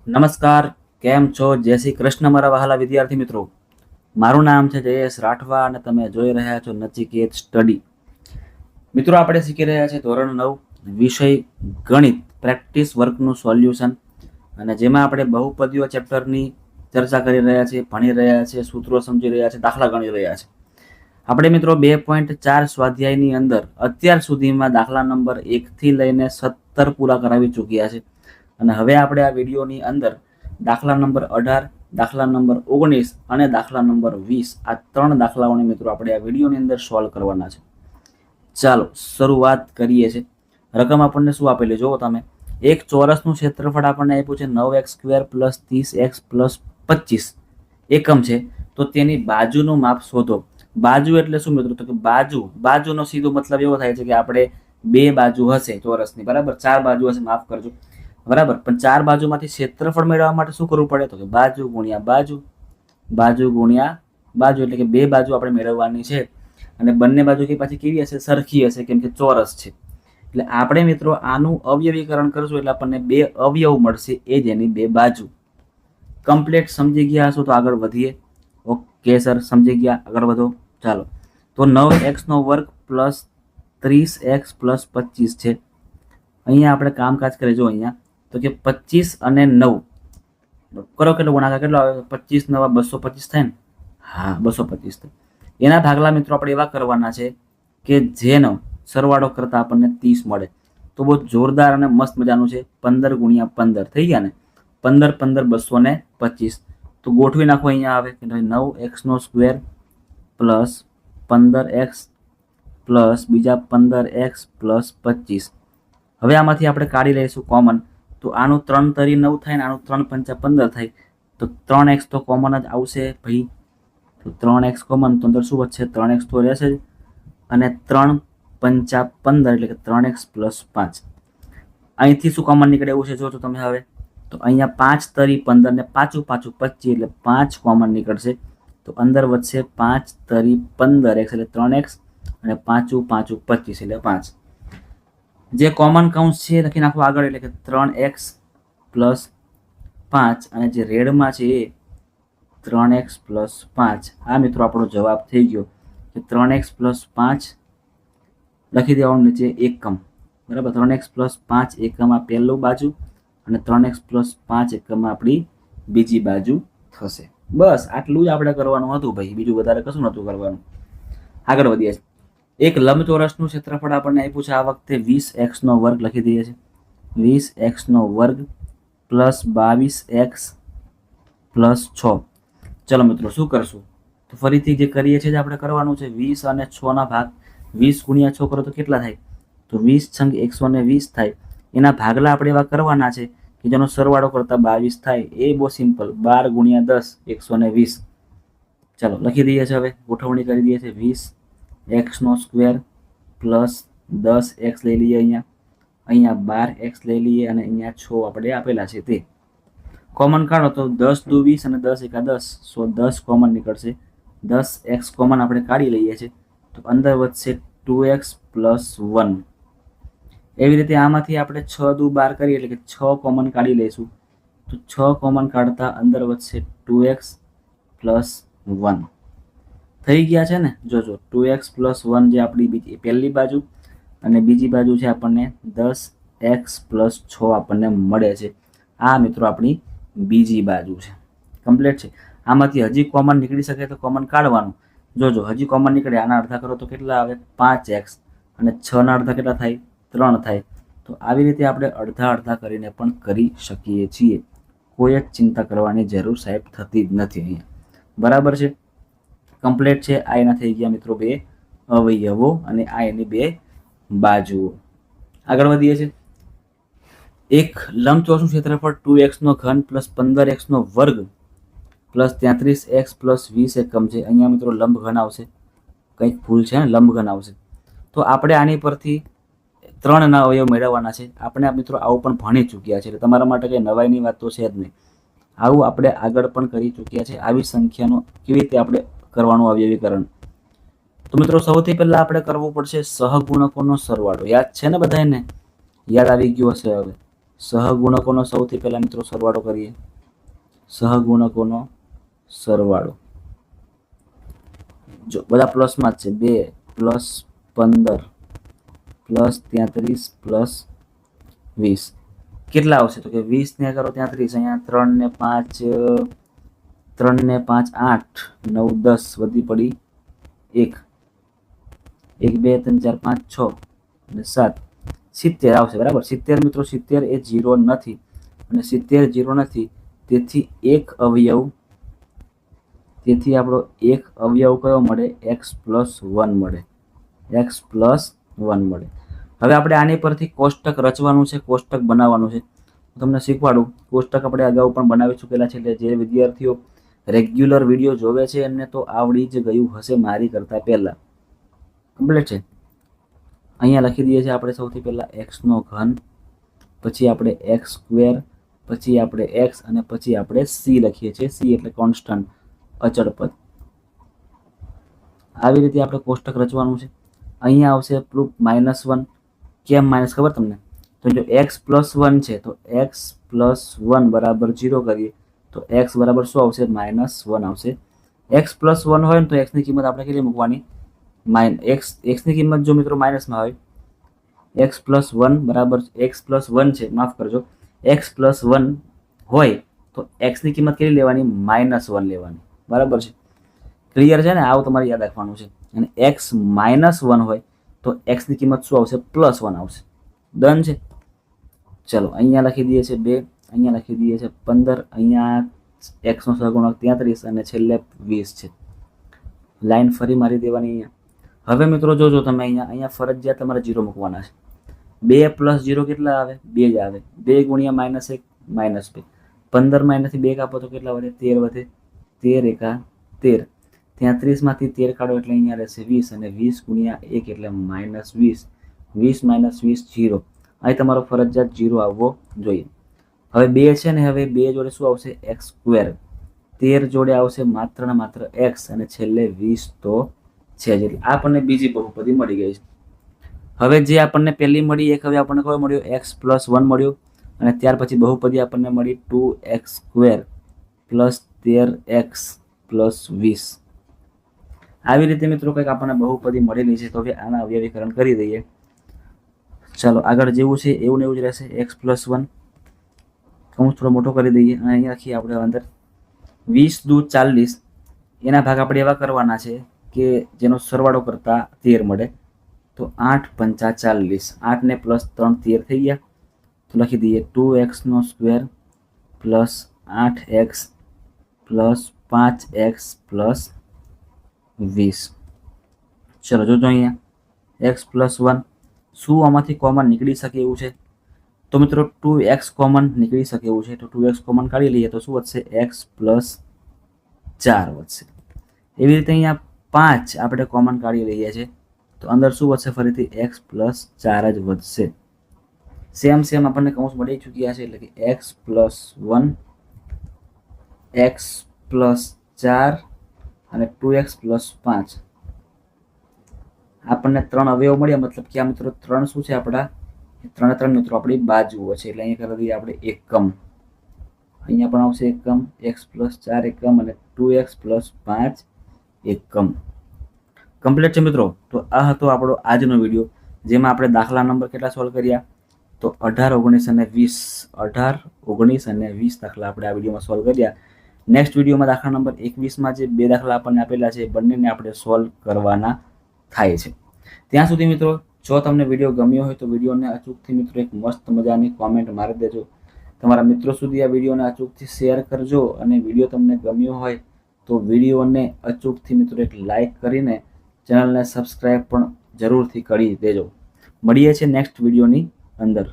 નમસ્કાર, કેમ છો? જય શ્રી કૃષ્ણ મારા વહાલા વિદ્યાર્થી મિત્રો. મારું નામ છે જયેશ રાઠવા અને તમે જોઈ રહ્યા છો નચિકેત સ્ટડી. મિત્રો, આપણે શીખી રહ્યા છીએ ધોરણ 9 વિષય ગણિત પ્રેક્ટિસ વર્કનું સોલ્યુશન, અને જેમાં આપણે બહુપદીઓ ચેપ્ટરની ચર્ચા કરી રહ્યા છીએ, ભણી રહ્યા છીએ, સૂત્રો સમજી રહ્યા છીએ, દાખલા ગણી રહ્યા છીએ. આપણે મિત્રો 2.4 સ્વાધ્યાયની અંદર અત્યાર સુધીમાં દાખલા નંબર 1 થી લઈને 17 પૂરા કરાવી ચૂક્યા છે. અને હવે આપણે આ વિડીયોની અંદર દાખલા નંબર 18, દાખલા નંબર 19 અને દાખલા નંબર 20 આ 3 દાખલાઓને મિત્રો આપણે આ વિડીયોની અંદર સોલ્વ કરવાના છે. ચાલો શરૂઆત કરીએ છીએ. રકમ આપણને શું આપેલી જુઓ તમે. એક ચોરસનું ક્ષેત્રફળ આપણને આપ્યું છે 9x² + 30x + 25 એકમ છે. તો તેની બાજુનું માપ શોધો. બાજુ એટલે શું મિત્રો? તો કે બાજુનો સીધો મતલબ એવો થાય છે કે આપણે બે બાજુ હશે ચોરસની, બરાબર? 4 બાજુ હશે, માફ કરજો, બરાબર. પણ 4 બાજુમાંથી ક્ષેત્રફળ મેળવવા માટે શું કરવું પડે? તો કે બાજુ ગુણ્યા બાજુ, બાજુ ગુણ્યા બાજુ, એટલે કે બે બાજુ આપણે મેળવવાની છે. અને બંને બાજુ કે પાછી કેવી હશે? સરખી હશે, કેમ કે ચોરસ છે. એટલે આપણે મિત્રો આનું અવયવીકરણ કરશું એટલે આપણને બે અવયવ મળશે, એ જ એની બે બાજુ. કમ્પ્લીટ સમજી ગયા હશો તો આગળ વધીએ. ઓકે સર, સમજી ગયા, આગળ વધો. ચાલો, તો 9x² + 30x + 25 છે. અહીંયા આપણે કામકાજ કરીએ. જો અહીંયા તો કે 25 અને 9 કરો, કેટલો ગુણાકાર કેટલો આવે? 25 9 225 થાય ને? હા, 225 થાય. એના ભાગલા મિત્રો આપણે એવા કરવાના છે કે જેનો સરવાળો કરતા આપણને 30 મળે. તો બહુ જોરદાર અને મસ્ત મજાનું છે. 15 × 15 થઈ ગયા ને? 15 15 225. તો ગોઠવી નાખો. અહીંયા આવે કે 9x² + 15x પ્લસ બીજા 15x + 25. હવે આમાંથી આપણે કાઢી લઈશું કોમન. તો આનું 3 તરી 9 થાય ને આનું 3 પંચા 15 થાય. તો 3x તો કોમન જ આવશે ભાઈ. તો 3x કોમન, તો અંદર શું વધશે? 3x તો રહેશે જ. અને 3 પંચા 15 એટલે કે 3x + 5. અહીંથી શું કોમન નીકળે એવું છે? જો તમે હવે તો અહીંયા 5 તરી 15 ને 5 5 25 એટલે 5 કોમન નીકળશે. તો અંદર વધશે 5 તરી 15x એટલે 3x અને 5 5 25 એટલે 5. જે કોમન કૌંસ છે લખી નાખો આગળ, એટલે કે 3x + 5 અને જે રેડમાં છે એ 3x + 5. આ મિત્રો આપણો જવાબ થઈ ગયો કે 3x + 5 લખી દેવાનું નીચે એકમ, બરાબર? 3x + 5 એકમ આ પહેલું બાજુ અને 3x + 5 એકમ આપણી બીજી બાજુ થશે. બસ આટલું જ આપણે કરવાનું હતું ભાઈ, બીજું વધારે કશું નહોતું કરવાનું. આગળ વધીએ છીએ. એક લંબચોરસનું ક્ષેત્રફળ આપણને આપ્યું છે આ વખતે 20x² લખી દઈએ છીએ. 20x² + 22x + 6. ચલો મિત્રો શું કરશું? તો ફરીથી જે કરીએ છીએ આપણે કરવાનું છે. 20 અને 6 ભાગ 20 × 6 કરો તો કેટલા થાય? તો 20 × 120 થાય. એના ભાગલા આપણે એવા કરવાના છે કે જેનો સરવાળો કરતા 22 થાય. એ બહુ સિમ્પલ. 12 × 10 120. ચાલો લખી દઈએ છીએ. હવે ગોઠવણી કરી દઈએ છીએ. 20x² + 10x લઈ લઈએ. અહીંયા 12x લઈ લઈએ અને અહીંયા 6 આપણે આપેલા છે તે કોમન કાઢો. તો 10 × 2 = 20 અને 10 × 1 = 10. સો 10 કોમન નીકળશે. 10x કોમન આપણે કાઢી લઈએ છીએ. તો અંદર વધશે 2x + 1. એવી રીતે આમાંથી આપણે 6 × 2 = 12 કરીએ એટલે કે 6 કોમન કાઢી લઈશું. તો 6 કોમન કાઢતા અંદર વધશે 2x + 1. થઈ ગયા છે ને? જોજો 2x + 1 જે આપણી પહેલી બાજુ અને બીજી બાજુ છે આપણને 10x + 6 આપણને મળે છે. આ મિત્રો આપણી બીજી બાજુ છે. કમ્પ્લીટ છે. આમાંથી હજી કોમન નીકળી શકે તો કોમન કાઢવાનું. જોજો હજી કોમન નીકળે. આના અડધા કરો તો કેટલા આવે? 5x અને 6 ના અડધા કેટલા થાય? 3 થાય. તો આવી રીતે આપણે અડધા અડધા કરીને પણ કરી શકીએ છીએ. કોઈ જ ચિંતા કરવાની જરૂર સાહેબ થતી જ નથી અહીંયા, બરાબર છે? કમ્પ્લીટ છે. આ એના થઈ ગયા મિત્રો બે અવયવો અને આ એની બે બાજુઓ. આગળ વધીએ છીએ. એક લંબચોરસનું ક્ષેત્રફળ 2x³ + 15x² + 33x + 20 એકમ છે. અહીંયા મિત્રો લંબઘન આવશે, કંઈક ભૂલ છે ને, લંબઘન આવશે. તો આપણે આની પરથી 3 ના અવયવ મેળવવાના છે. આપણે મિત્રો આવું પણ ભણી ચૂક્યા છે એટલે તમારા માટે કંઈ નવાઈની વાત તો છે જ નહીં. આવું આપણે આગળ પણ કરી ચૂક્યા છે. આવી સંખ્યાનો કેવી રીતે આપણે કરવાનું અવયવીકરણ? તો મિત્રો સૌથી પહેલા આપણે કરવું પડશે સહગુણકોનો સરવાળો. યાદ છે ને બધાને? યાદ આવી ગયો હશે હવે. સહગુણકોનો સૌથી પહેલા મિત્રો સરવાળો કરીએ. સહગુણકોનો સરવાળો જો બધા પ્લસમાં જ છે. 2 + 15 + 33 + 20 કેટલા આવશે? તો કે 20 ને કરો 33, અહીંયા 3 ને 5 3 ને 5 8 9 10 વધી પડી 1 1 2 3 4 5 6 અને 7 70 આવશે. બરાબર. 70 મિત્રો, 70 એ 0 નથી અને 70 0 નથી, તેથી એક અવયવ, તેથી આપણો એક અવયવ કયો મળે? x + 1 મળે. x + 1 મળે. હવે આપણે આની પરથી કોષ્ટક રચવાનું છે, કોષ્ટક બનાવવાનું છે. તમને શીખવાડું. કોષ્ટક આપણે અગાઉ પણ બનાવી ચૂકેલા છે, એટલે જે વિદ્યાર્થીઓ રેગ્યુલર વિડીયો જોવે છે એમને તો આવડી જ ગયું હશે મારી કરતાં પહેલાં. કમ્પ્લીટ છે. અહીંયા લખી દઈએ છીએ આપણે સૌથી પહેલાં x નો ઘન, પછી આપણે x², પછી આપણે x અને પછી આપણે c લખીએ છીએ. c એટલે કોન્સ્ટન્ટ, અચળ પદ. આવી રીતે આપણે કોષ્ટક રચવાનું છે. અહીંયા આવશે પ્રૂફ -1. કેમ માઇનસ ખબર તમને? તો જો x + 1 છે તો x + 1 બરાબર 0 કરીએ તો x બરાબર શું આવશે? -1 આવશે. x + 1 હોય ને તો x ની કિંમત આપણે કેટલી મૂકવાની? x ની કિંમત જો મિત્રો માઇનસમાં હોય, x + 1 બરાબર x + 1 છે, માફ કરજો, x + 1 હોય તો x ની કિંમત કેટલી લેવાની? -1 લેવાની. બરાબર છે. ક્લિયર છે ને? આવું તમારે યાદ રાખવાનું છે. અને x -1 હોય તો x ની કિંમત શું આવશે? +1 આવશે. ડન છે. ચલો અહીંયા લખી દઈએ છીએ 2, અહીંયા લખી દઈએ છીએ 15, અહીંયા x નો સહગુણક 33 અને છેલ્લે 20 છે. લાઈન ફરી મારી દેવાની અહીંયા. હવે મિત્રો જોજો તમે અહીંયા ફરજિયાત તમારે 0 મૂકવાના છે. 2 + 0 કેટલા આવે? 2 જ આવે. 2 × -1 -2. 15 માંથી 2 કાપો તો કેટલા વધે? 13 વધે. 13 × 13. 33 માંથી 13 કાઢો એટલે અહીંયા રહેશે 20 અને 20 × 1 એટલે -20. 20 - 20 0. અહીં તમારો ફરજિયાત 0 આવવો જોઈએ. હવે 2 છે ને, હવે 2 જોડે શું આવશે? x². 13 જોડે આવશે માત્ર ને માત્ર x અને છેલ્લે 20 તો છે જ. એટલે આપણને બીજી બહુપદી મળી ગઈ છે. હવે જે આપણને પહેલી મળી એક હવે આપણને કયો મળ્યો? x + 1 મળ્યો અને ત્યાર પછી બહુપદી આપણને મળી 2x² + 13x + 20. આવી રીતે મિત્રો કંઈક આપણને બહુપદી મળેલી છે. તો હવે આના અવયવીકરણ કરી દઈએ. ચાલો આગળ જેવું છે એવું ને એવું જ રહેશે. x + 1 કૌંસ થોડો મોટો કરી દઈએ અને અહીંયા રાખીએ આપણે અંદર 20 દુ 40. એના ભાગ આપણે એવા કરવાના છે કે જેનો સરવાળો કરતા 13 મળે. તો 8 × 5 = 40. 8 ને +3 13 થઈ ગયા. તો લખી દઈએ 2x² + 8x + 5x + 20. ચલો જોજો અહીંયા x + 1 શું આમાંથી કોમન નીકળી શકે એવું છે? તો મિત્રો 2x કોમન નીકળી શકે એવું છે. તો 2x કોમન કાઢી લઈએ તો શું વધશે? x + 4 વધશે. એવી રીતે અહીંયા 5 આપણે કોમન કાઢી લઈએ છીએ તો અંદર શું વધશે? ફરીથી x + 4 જ વધશે. સેમ આપણને કૌંસ મળી ચૂક્યા છે. એટલે કે x + 1, x + 4 અને 2x + 5. આપણને 3 અવયવ મળ્યા. મતલબ કે આ મિત્રો 3 શું છે આપણા? 3 મિત્રો આપણી બાજુઓ છે. એટલે અહીંયા કરી દઈએ આપણે એકમ. અહીંયા પણ આવશે એકમ. x + 4 એકમ અને 2x + 5 એકમ. કમ્પ્લીટ છે મિત્રો. તો આ હતો આપણો આજનો વિડીયો, જેમાં આપણે દાખલા નંબર કેટલા સોલ્વ કર્યા? તો 18, 19 અને 20. 18, 19 અને 20 દાખલા આપણે આ વિડીયોમાં સોલ્વ કર્યા. નેક્સ્ટ વિડીયોમાં દાખલા નંબર 21માં જે 2 દાખલા આપણને આપેલા છે બંનેને આપણે સોલ્વ કરવાના થાય છે. ત્યાં સુધી મિત્રો જો તમને વિડીયો ગમ્યો હોય તો વિડીયોને અચૂકથી મિત્રો એક મસ્ત મજાની કોમેન્ટ મારી દેજો. તમારા મિત્રો સુધી આ વિડીયોને અચૂકથી શેર કરજો અને વિડીયો તમને ગમ્યો હોય તો વિડીયોને અચૂકથી મિત્રો એક લાઇક કરીને ચેનલને સબસ્ક્રાઈબ પણ જરૂરથી કરી દેજો. મળીએ છીએ નેક્સ્ટ વિડીયોની અંદર.